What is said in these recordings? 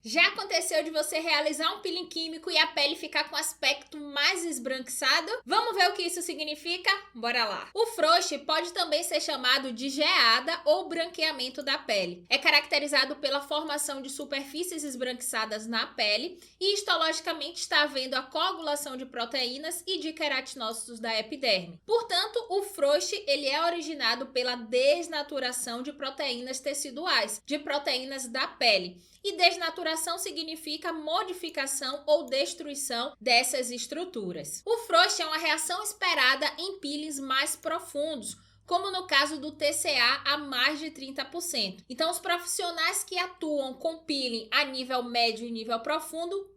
Já aconteceu de você realizar um peeling químico e a pele ficar com aspecto mais esbranquiçado? Vamos ver o que isso significa? Bora lá! O frouxe pode também ser chamado de geada ou branqueamento da pele. É caracterizado pela formação de superfícies esbranquiçadas na pele e histologicamente está havendo a coagulação de proteínas e de queratinócitos da epiderme. Portanto, o frouxe ele é originado pela desnaturação de proteínas teciduais, de proteínas da pele. E desnaturação significa modificação ou destruição dessas estruturas. O frouxe é uma reação esperada em peelings mais profundos, como no caso do TCA a mais de 30%. Então, os profissionais que atuam com peeling a nível médio e nível profundo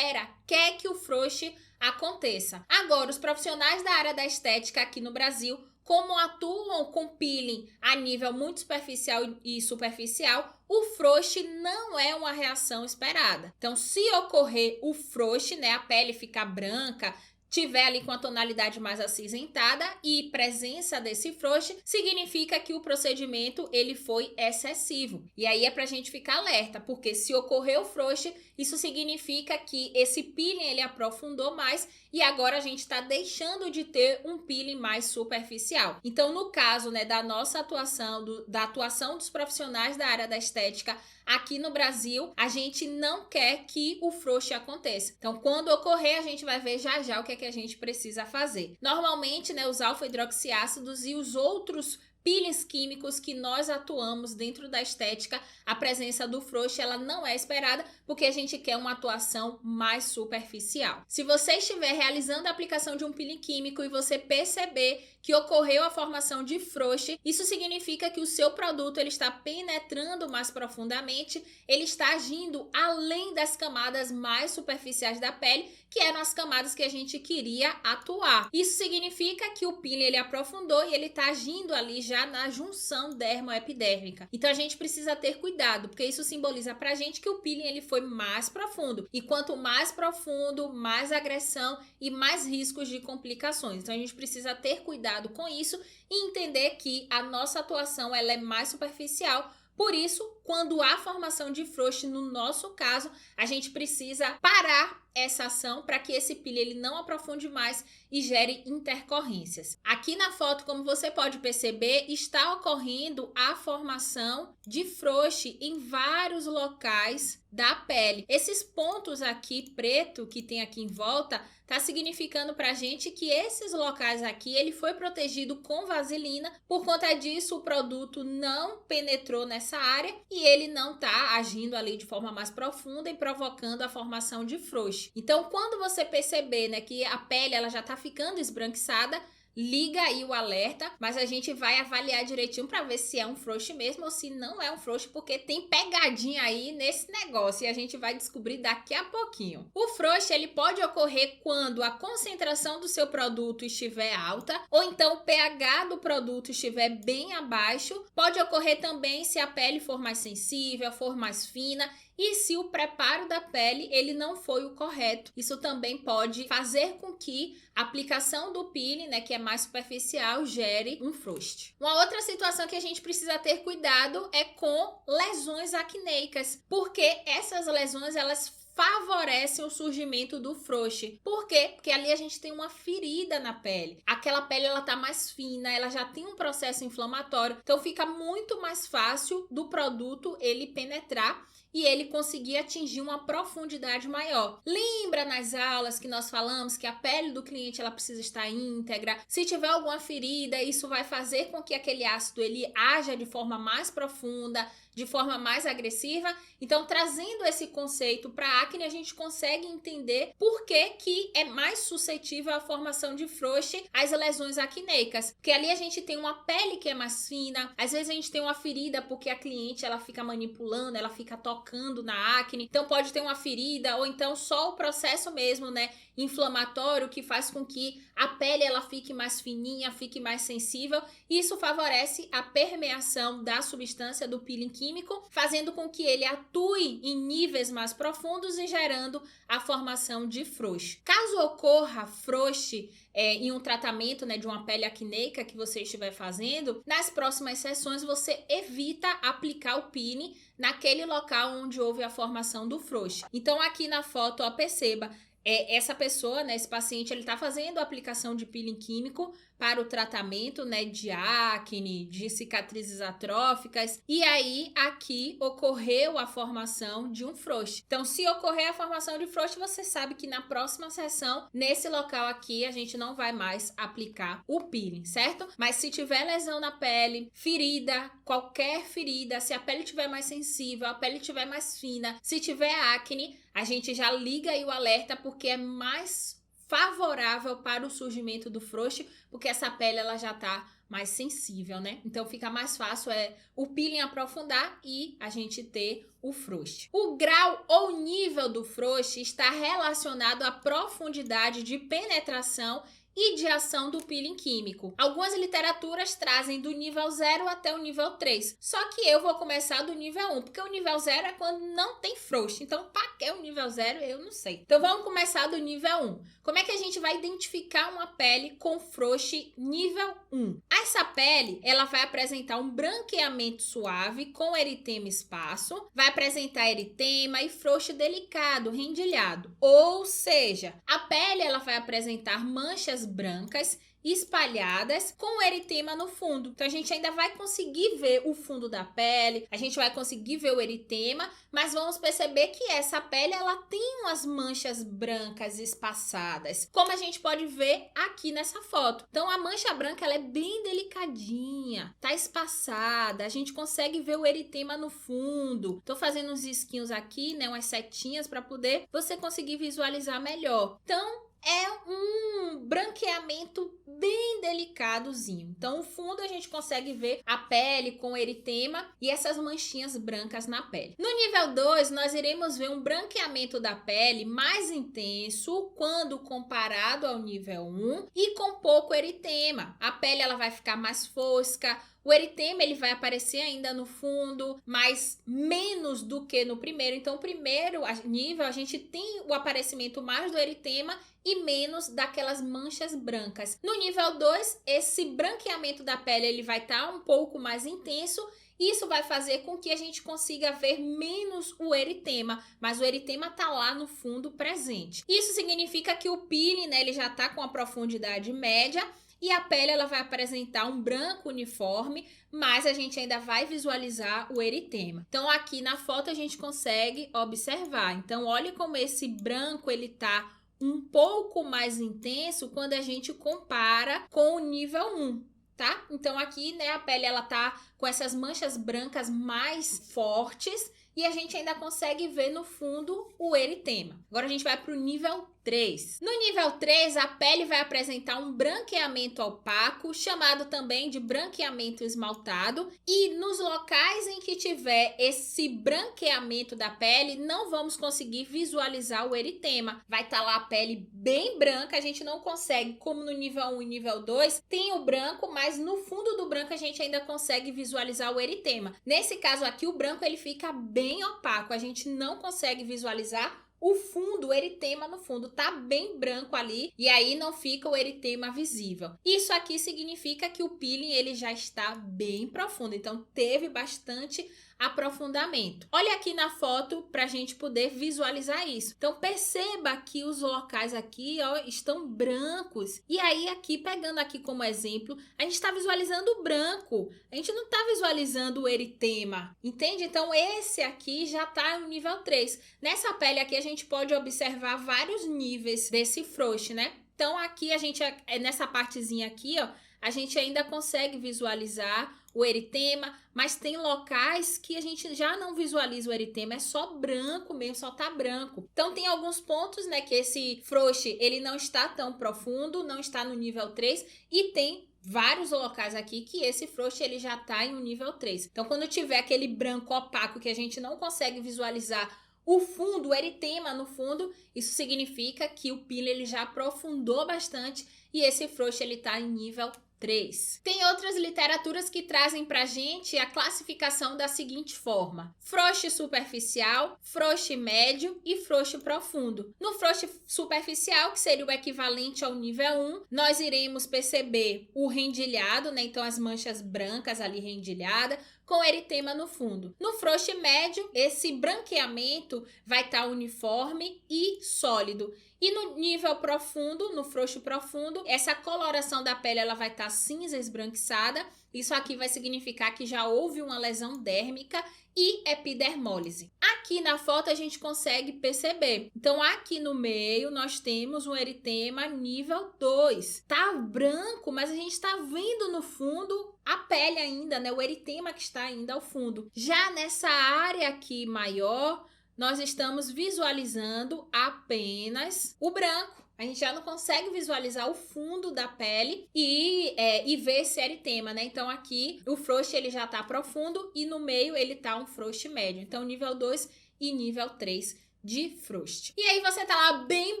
quer que o frouxe aconteça. Agora, os profissionais da área da estética aqui no Brasil, como atuam com peeling a nível muito superficial e superficial, o frouxe não é uma reação esperada. Então, se ocorrer o frouxe, a pele ficar branca, tiver ali com a tonalidade mais acinzentada e presença desse frouxe, significa que o procedimento ele foi excessivo. E aí é pra gente ficar alerta, porque se ocorrer o frouxe, isso significa que esse peeling ele aprofundou mais e agora a gente está deixando de ter um peeling mais superficial. Então, no caso, da nossa atuação, da atuação dos profissionais da área da estética aqui no Brasil, a gente não quer que o frouxe aconteça. Então, quando ocorrer, a gente vai ver já já o que a gente precisa fazer. Normalmente, os alfa-hidroxiácidos e os outros peelings químicos que nós atuamos dentro da estética, a presença do frouxe ela não é esperada porque a gente quer uma atuação mais superficial. Se você estiver realizando a aplicação de um peeling químico e você perceber que ocorreu a formação de frouxe, isso significa que o seu produto ele está penetrando mais profundamente, ele está agindo além das camadas mais superficiais da pele, que eram as camadas que a gente queria atuar. Isso significa que o peeling ele aprofundou e ele está agindo ali já na junção dermoepidérmica. Então a gente precisa ter cuidado, porque isso simboliza pra gente que o peeling ele foi mais profundo. E quanto mais profundo, mais agressão e mais riscos de complicações. Então a gente precisa ter cuidado com isso e entender que a nossa atuação ela é mais superficial. Por isso, quando há formação de frouxe, no nosso caso, a gente precisa parar essa ação para que esse peeling ele não aprofunde mais e gere intercorrências. Aqui na foto, como você pode perceber, está ocorrendo a formação de frouxe em vários locais da pele. Esses pontos aqui preto que tem aqui em volta tá significando pra gente que esses locais aqui ele foi protegido com vaselina. Por conta disso, o produto não penetrou nessa área e ele não tá agindo ali de forma mais profunda e provocando a formação de frouxe. Então, quando você perceber, que a pele ela já tá ficando esbranquiçada, liga aí o alerta, mas a gente vai avaliar direitinho para ver se é um frouxe mesmo ou se não é um frouxe, porque tem pegadinha aí nesse negócio e a gente vai descobrir daqui a pouquinho. O frouxe ele pode ocorrer quando a concentração do seu produto estiver alta ou então o pH do produto estiver bem abaixo. Pode ocorrer também se a pele for mais sensível, for mais fina e se o preparo da pele ele não foi o correto. Isso também pode fazer com que a aplicação do peeling, que é mais superficial, gere um frouxe. Uma outra situação que a gente precisa ter cuidado é com lesões acneicas, porque essas lesões elas favorecem o surgimento do frouxe. Por quê? Porque ali a gente tem uma ferida na pele. Aquela pele ela tá mais fina, ela já tem um processo inflamatório, então fica muito mais fácil do produto ele penetrar e ele conseguir atingir uma profundidade maior. Lembra nas aulas que nós falamos que a pele do cliente ela precisa estar íntegra? Se tiver alguma ferida, isso vai fazer com que aquele ácido ele haja de forma mais profunda, de forma mais agressiva. Então, trazendo esse conceito para a acne, a gente consegue entender por que é mais suscetível à formação de frouxe as lesões acneicas. Porque ali a gente tem uma pele que é mais fina, às vezes a gente tem uma ferida porque a cliente ela fica manipulando, ela fica tocando na acne, então pode ter uma ferida ou então só o processo mesmo, inflamatório que faz com que a pele ela fique mais fininha, fique mais sensível. Isso favorece a permeação da substância do peeling químico químico, fazendo com que ele atue em níveis mais profundos e gerando a formação de frouxo. Caso ocorra frouxo em um tratamento, né, de uma pele acneica que você estiver fazendo, nas próximas sessões você evita aplicar o peeling naquele local onde houve a formação do frouxo. Então aqui na foto, ó, perceba, essa pessoa, né, esse paciente, ele está fazendo a aplicação de peeling químico para o tratamento, né, de acne, de cicatrizes atróficas, e aí aqui ocorreu a formação de um frouxo. Então, se ocorrer a formação de frouxo, você sabe que na próxima sessão, nesse local aqui, a gente não vai mais aplicar o peeling, certo? Mas se tiver lesão na pele, ferida, qualquer ferida, se a pele estiver mais sensível, a pele estiver mais fina, se tiver acne, a gente já liga aí o alerta, porque é mais favorável para o surgimento do frouxo, porque essa pele ela já tá mais sensível, né? Então fica mais fácil o peeling aprofundar e a gente ter o frouxo. O grau ou nível do frouxo está relacionado à profundidade de penetração e de ação do peeling químico. Algumas literaturas trazem do nível 0 até o nível 3. Só que eu vou começar do nível 1, porque o nível 0 é quando não tem frouxo. Então, para que o nível 0? Eu não sei. Então, vamos começar do nível 1. Como é que a gente vai identificar uma pele com frouxo nível 1? Essa pele, ela vai apresentar um branqueamento suave com eritema esparso, vai apresentar eritema e frouxo delicado, rendilhado. Ou seja, a pele ela vai apresentar manchas brancas espalhadas com eritema no fundo. Então a gente ainda vai conseguir ver o fundo da pele, a gente vai conseguir ver o eritema, mas vamos perceber que essa pele ela tem umas manchas brancas espaçadas, como a gente pode ver aqui nessa foto. Então a mancha branca ela é bem delicadinha, tá espaçada, a gente consegue ver o eritema no fundo. Tô fazendo uns risquinhos aqui, né, umas setinhas para poder você conseguir visualizar melhor. Então é um branqueamento bem delicadozinho. Então, o fundo a gente consegue ver a pele com eritema e essas manchinhas brancas na pele. No nível 2, nós iremos ver um branqueamento da pele mais intenso quando comparado ao nível 1 e com pouco eritema. A pele ela vai ficar mais fosca, o eritema ele vai aparecer ainda no fundo, mas menos do que no primeiro. Então, o primeiro nível a gente tem o aparecimento mais do eritema e menos daquelas manchas brancas. No nível 2, esse branqueamento da pele ele vai estar um pouco mais intenso. Isso vai fazer com que a gente consiga ver menos o eritema, mas o eritema tá lá no fundo presente. Isso significa que o peeling, né, ele já tá com a profundidade média e a pele ela vai apresentar um branco uniforme, mas a gente ainda vai visualizar o eritema. Então aqui na foto a gente consegue observar. Então olhe como esse branco ele tá um pouco mais intenso quando a gente compara com o nível 1. Tá? Então aqui, né, a pele ela tá com essas manchas brancas mais fortes e a gente ainda consegue ver no fundo o eritema. Agora a gente vai para o nível 3. No nível 3, a pele vai apresentar um branqueamento opaco, chamado também de branqueamento esmaltado, e nos locais em que tiver esse branqueamento da pele, não vamos conseguir visualizar o eritema. Vai estar lá a pele bem branca, a gente não consegue, como no nível 1 e nível 2, tem o branco, mas no fundo do branco a gente ainda consegue visualizar o eritema. Nesse caso aqui, o branco ele fica bem opaco, a gente não consegue visualizar o fundo, o eritema no fundo tá bem branco ali e aí não fica o eritema visível. Isso aqui significa que o peeling ele já está bem profundo, então teve bastante aprofundamento. Olha aqui na foto para a gente poder visualizar isso. Então perceba que os locais aqui, ó, estão brancos. E aí aqui, pegando aqui como exemplo, a gente está visualizando o branco. A gente não está visualizando o eritema, entende? Então esse aqui já está no nível 3. Nessa pele aqui a gente pode observar vários níveis desse frouxo, né? Então aqui a gente, nessa partezinha aqui, ó, a gente ainda consegue visualizar o eritema, mas tem locais que a gente já não visualiza o eritema, é só branco mesmo, só tá branco. Então tem alguns pontos, né, que esse frouxo, ele não está tão profundo, não está no nível 3 e tem vários locais aqui que esse frouxo ele já tá em um nível 3. Então quando tiver aquele branco opaco que a gente não consegue visualizar o fundo, o eritema no fundo, isso significa que o peeling ele já aprofundou bastante e esse frouxo ele tá em nível 3. Tem outras literaturas que trazem pra gente a classificação da seguinte forma: frouxo superficial, frouxo médio e frouxo profundo. No frouxo superficial, que seria o equivalente ao nível 1, nós iremos perceber o rendilhado, né? Então as manchas brancas ali rendilhadas, com eritema no fundo. No frouxo médio, esse branqueamento vai estar uniforme e sólido. E no nível profundo, no frouxo profundo, essa coloração da pele ela vai estar cinza esbranquiçada. Isso aqui vai significar que já houve uma lesão dérmica e epidermólise. Aqui na foto a gente consegue perceber. Então aqui no meio nós temos um eritema nível 2. Tá branco, mas a gente está vendo no fundo a pele ainda, né? O eritema que está ainda ao fundo. Já nessa área aqui maior, nós estamos visualizando apenas o branco. A gente já não consegue visualizar o fundo da pele e ver esse eritema, né? Então aqui o frouxo ele já tá profundo e no meio ele tá um frouxo médio. Então nível 2 e nível 3 de frouxo. E aí você tá lá bem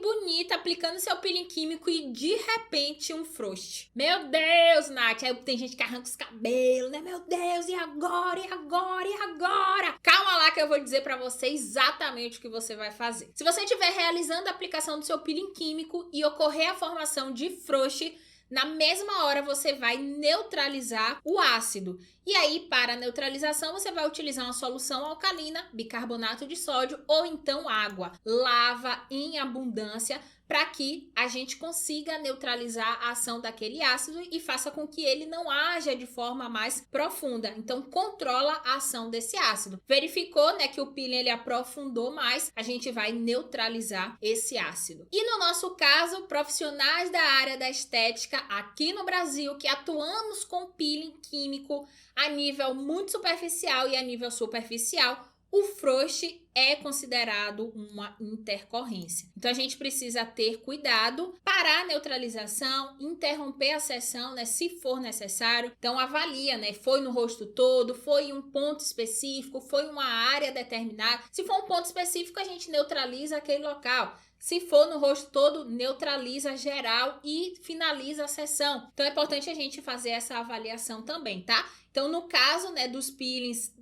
bonita, aplicando seu peeling químico e de repente um frouxo. Meu Deus, Nath, aí tem gente que arranca os cabelos, né? Meu Deus, e agora, e agora, e agora? Calma lá que eu vou dizer pra você exatamente o que você vai fazer. Se você estiver realizando a aplicação do seu peeling químico e ocorrer a formação de frouxo, na mesma hora você vai neutralizar o ácido. E aí, para a neutralização, você vai utilizar uma solução alcalina, bicarbonato de sódio ou então água. Lava em abundância para que a gente consiga neutralizar a ação daquele ácido e faça com que ele não haja de forma mais profunda. Então, controla a ação desse ácido. Verificou, né, que o peeling ele aprofundou mais, a gente vai neutralizar esse ácido. E no nosso caso, profissionais da área da estética aqui no Brasil que atuamos com peeling químico a nível muito superficial e a nível superficial, o frouxo é considerado uma intercorrência. Então a gente precisa ter cuidado, parar a neutralização, interromper a sessão, né, se for necessário. Então avalia, né, foi no rosto todo, foi em um ponto específico, foi uma área determinada. Se for um ponto específico, a gente neutraliza aquele local. Se for no rosto todo, neutraliza geral e finaliza a sessão. Então é importante a gente fazer essa avaliação também, tá? Então no caso, né, dos peelings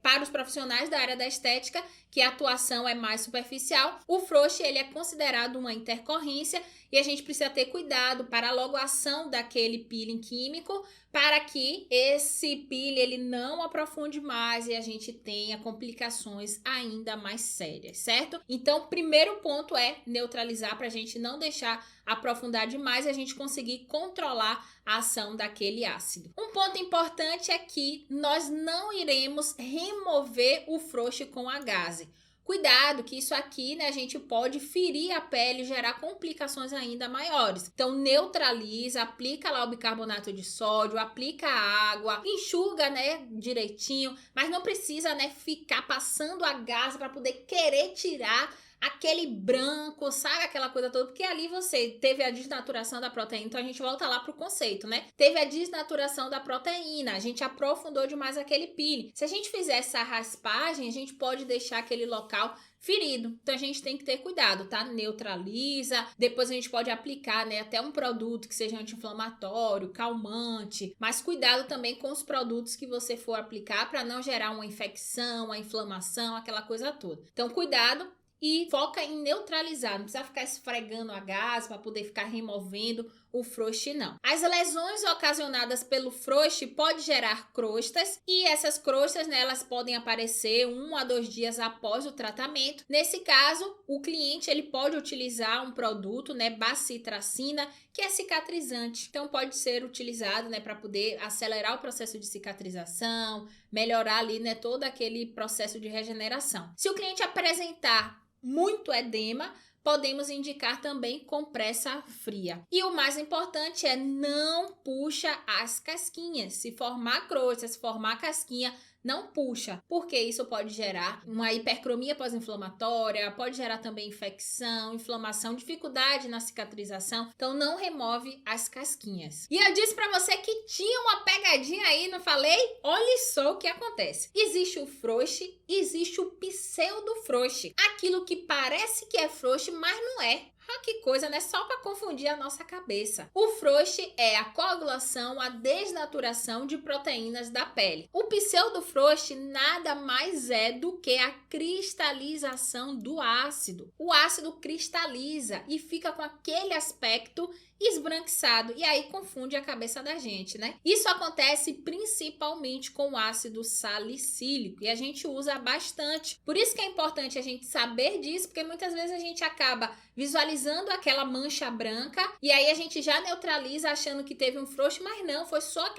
para os profissionais da área da estética, que a atuação é mais superficial, o frouxo ele é considerado uma intercorrência e a gente precisa ter cuidado para logo a ação daquele peeling químico para que esse peeling ele não aprofunde mais e a gente tenha complicações ainda mais sérias, certo? Então, o primeiro ponto é neutralizar para a gente não deixar aprofundar demais e a gente conseguir controlar a ação daquele ácido. Um ponto importante é que nós não iremos remover o frouxo com a gaze. Cuidado que isso aqui, né, a gente pode ferir a pele e gerar complicações ainda maiores. Então neutraliza, aplica lá o bicarbonato de sódio, aplica a água, enxuga, né, direitinho, mas não precisa, né, ficar passando a gás para poder querer tirar aquele branco, sabe? Aquela coisa toda, porque ali você teve a desnaturação da proteína, então a gente volta lá pro conceito, né? Teve a desnaturação da proteína, a gente aprofundou demais aquele peeling. Se a gente fizer essa raspagem, a gente pode deixar aquele local ferido. Então a gente tem que ter cuidado, tá? Neutraliza, depois a gente pode aplicar, né, até um produto que seja anti-inflamatório, calmante, mas cuidado também com os produtos que você for aplicar para não gerar uma infecção, uma inflamação, aquela coisa toda. Então cuidado e foca em neutralizar, não precisa ficar esfregando a gás para poder ficar removendo o frouxo, não. As lesões ocasionadas pelo frouxo pode gerar crostas e essas crostas, né, elas podem aparecer 1 a 2 dias após o tratamento. Nesse caso, o cliente ele pode utilizar um produto, né, bacitracina, que é cicatrizante. Então pode ser utilizado, né, para poder acelerar o processo de cicatrização, melhorar ali, né, todo aquele processo de regeneração. Se o cliente apresentar muito edema, podemos indicar também compressa fria. E o mais importante é não puxa as casquinhas. Se formar crosta, se formar casquinha, não puxa, porque isso pode gerar uma hipercromia pós-inflamatória, pode gerar também infecção, inflamação, dificuldade na cicatrização. Então não remove as casquinhas. E eu disse pra você que tinha uma pegadinha aí, não falei? Olha só o que acontece. Existe o frouxo, existe o pseudo-frouxo. Aquilo que parece que é frouxo, mas não é. Ah, que coisa, né? Só para confundir a nossa cabeça. O froxo é a coagulação, a desnaturação de proteínas da pele. O pseudofroxo nada mais é do que a cristalização do ácido. O ácido cristaliza e fica com aquele aspecto esbranquiçado e aí confunde a cabeça da gente, né? Isso acontece principalmente com o ácido salicílico e a gente usa bastante. Por isso que é importante a gente saber disso, porque muitas vezes a gente acaba visualizando aquela mancha branca e aí a gente já neutraliza achando que teve um froxo, mas não, foi só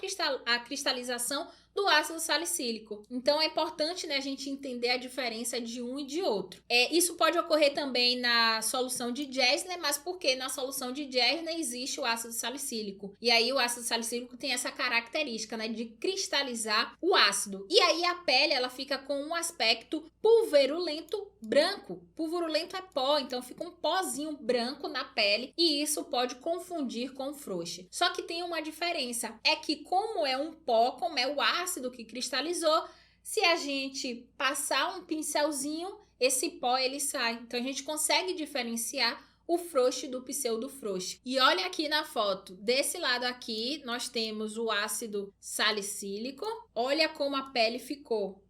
a cristalização do ácido salicílico. Então é importante, né, a gente entender a diferença de um e de outro. Isso pode ocorrer também na solução de Jessner, mas porque na solução de Jessner existe o ácido salicílico. E aí o ácido salicílico tem essa característica, né, de cristalizar o ácido. E aí a pele ela fica com um aspecto pulverulento branco. Pulverulento é pó, então fica um pozinho branco na pele e isso pode confundir com frouxa. Só que tem uma diferença, é que como é um pó, como é o ácido que cristalizou, se a gente passar um pincelzinho, esse pó ele sai. Então a gente consegue diferenciar o frouxo do pseudofrouxo. E olha aqui na foto, desse lado aqui nós temos o ácido salicílico. Olha como a pele ficou.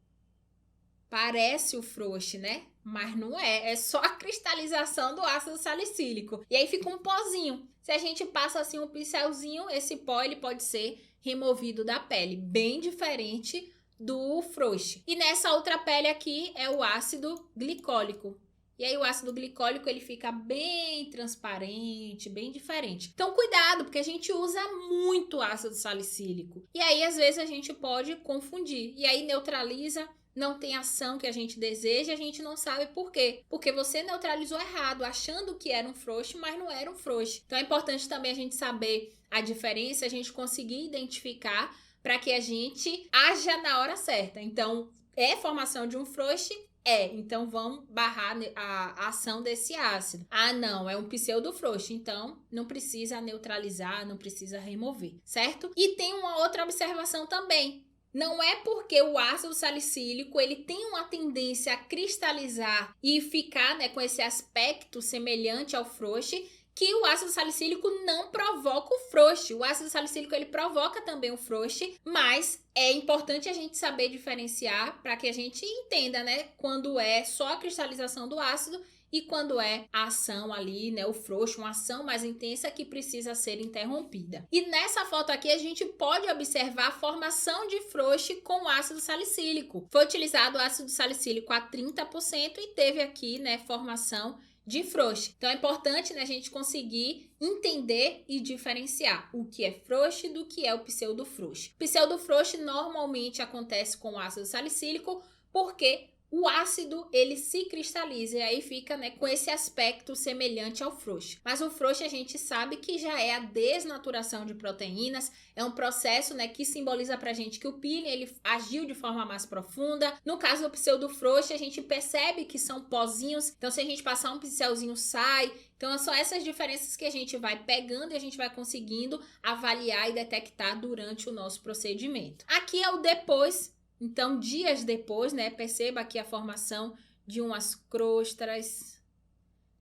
Parece o frouxo, né? Mas não é, é só a cristalização do ácido salicílico. E aí fica um pozinho. Se a gente passa assim um pincelzinho, esse pó ele pode ser removido da pele, bem diferente do frouxo. E nessa outra pele aqui é o ácido glicólico. E aí o ácido glicólico ele fica bem transparente, bem diferente. Então cuidado, porque a gente usa muito ácido salicílico. E aí às vezes a gente pode confundir. E aí neutraliza, não tem ação que a gente deseja, a gente não sabe por quê. Porque você neutralizou errado, achando que era um frouxo, mas não era um frouxo. Então é importante também a gente saber a diferença, a gente conseguir identificar para que a gente haja na hora certa. Então, é formação de um frouxo? Então vamos barrar a ação desse ácido. Ah, não, é um pseudofrouxo, então não precisa neutralizar, não precisa remover, certo? E tem uma outra observação também. Não é porque o ácido salicílico ele tem uma tendência a cristalizar e ficar, né, com esse aspecto semelhante ao frouxo que o ácido salicílico não provoca o frouxo. O ácido salicílico ele provoca também o frouxo, mas é importante a gente saber diferenciar para que a gente entenda, né, quando é só a cristalização do ácido e quando é a ação ali, né, o frouxo, uma ação mais intensa que precisa ser interrompida. E nessa foto aqui a gente pode observar a formação de frouxo com ácido salicílico. Foi utilizado o ácido salicílico a 30% e teve aqui, né, formação de frouxo. Então é importante, né, a gente conseguir entender e diferenciar o que é frouxo do que é o pseudofrouxo. Pseudofrouxo normalmente acontece com o ácido salicílico porque o ácido ele se cristaliza e aí fica, né, com esse aspecto semelhante ao frouxo. Mas o frouxo a gente sabe que já é a desnaturação de proteínas, é um processo, né, que simboliza pra gente que o peeling ele agiu de forma mais profunda. No caso do pseudofrouxo, a gente percebe que são pozinhos, então se a gente passar um pincelzinho sai. Então são essas diferenças que a gente vai pegando e a gente vai conseguindo avaliar e detectar durante o nosso procedimento. Aqui é o depois. Então, dias depois, né, perceba aqui a formação de umas crostras.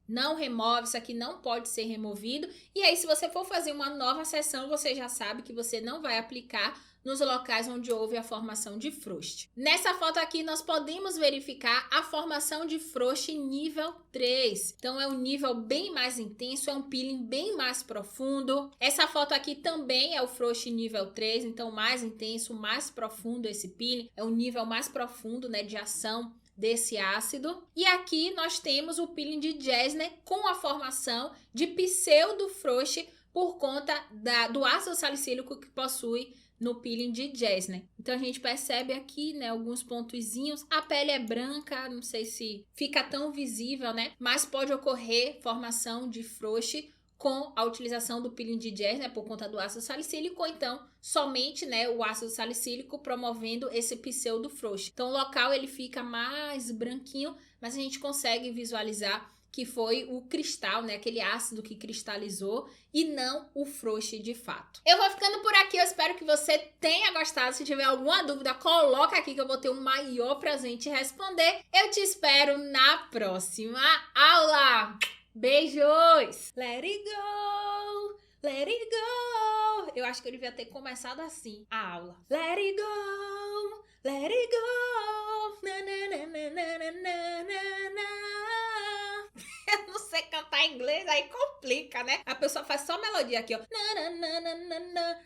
Não remove, isso aqui não pode ser removido. E aí, se você for fazer uma nova sessão, você já sabe que você não vai aplicar nos locais onde houve a formação de frouxo. Nessa foto aqui, nós podemos verificar a formação de frouxo nível 3. Então, é um nível bem mais intenso, é um peeling bem mais profundo. Essa foto aqui também é o frouxo nível 3, então mais intenso, mais profundo esse peeling. É um nível mais profundo, né, de ação desse ácido. E aqui nós temos o peeling de Jessner com a formação de pseudofrouxo por conta do ácido salicílico que possui no peeling de Jessner. Então a gente percebe aqui, né, alguns pontozinhos. A pele é branca, não sei se fica tão visível, né, mas pode ocorrer formação de frouxo com a utilização do peeling de Jessner por conta do ácido salicílico, ou então somente, né, o ácido salicílico promovendo esse pseudofrouxo. Então o local ele fica mais branquinho, mas a gente consegue visualizar que foi o cristal, né, aquele ácido que cristalizou e não o frouxo de fato. Eu vou ficando por aqui, eu espero que você tenha gostado. Se tiver alguma dúvida, coloca aqui que eu vou ter o maior prazer em te responder. Eu te espero na próxima aula! Beijos! Let it go, let it go. Eu acho que eu devia ter começado assim a aula. Let it go, let it go. Na, na, na, na, na, na, na, na. Eu não sei cantar inglês, aí complica, né? A pessoa faz só melodia aqui, ó. Na, na, na, na, na, na.